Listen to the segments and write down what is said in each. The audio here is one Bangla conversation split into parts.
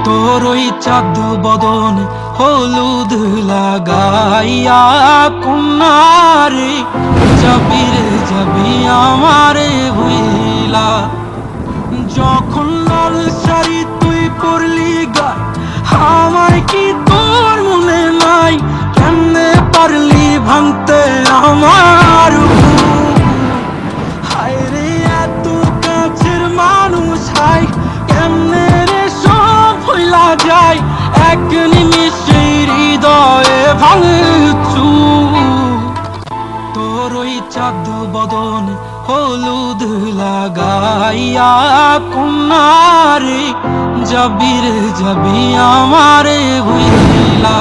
তোর ওই চাঁদ বদন হলুদ লাগাইয়া কন্যারে যাবি রে যাবি আমারে ভুইলা। যখন লাল শাড়ি তুই পরলি গায় আমায় কি তোর মনে নাই? কেমনে পারলি ভাঙতে আমার হায় রে এত কাছের মানুষ হায় কেমনে রে সব ভুলা যায় এক নিমিষে হৃদয়ে ভাঙচু। তোর ওই চাঁদ বদন হলুদ লাগাইয়া কন্যারে যাবি রে যাবি আমারে ভুইলা।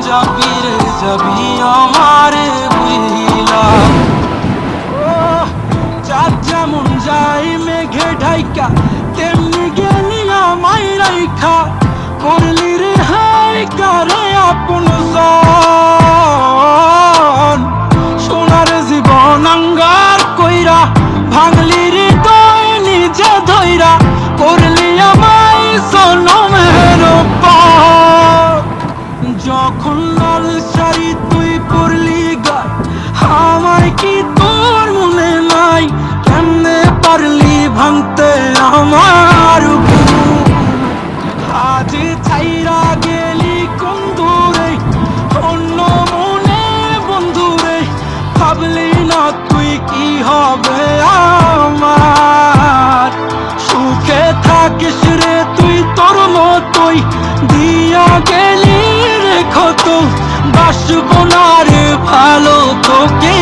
যাবি রে যাবি আমারে ভুইলা। চাঁদ যেমন যাই মেঘে ঢাইকা তেমনি গেলি আমায় রাইখা করলি রে হাই কারে আপন জন। সোনার জীবন আঙ্গার কইরা ভাঙলি রে দয় নিজে ধইরা করলি আমায় জনমের পর। যখন লাল শাড়ি তুই পরলি গায় আমায় কি তোর মনে নাই? কেমনে পারলি ভাঙতে আমার আজ ছাইরা গেলি কোন দূরে অন্য মনে বন্ধুরে ভাবলি না তুই কি হবে আমার? সুখে থাকিস রে তুই তোর মতোই দিয়া গেলি রেখো তো বাসবো না রে ভালো তোকে।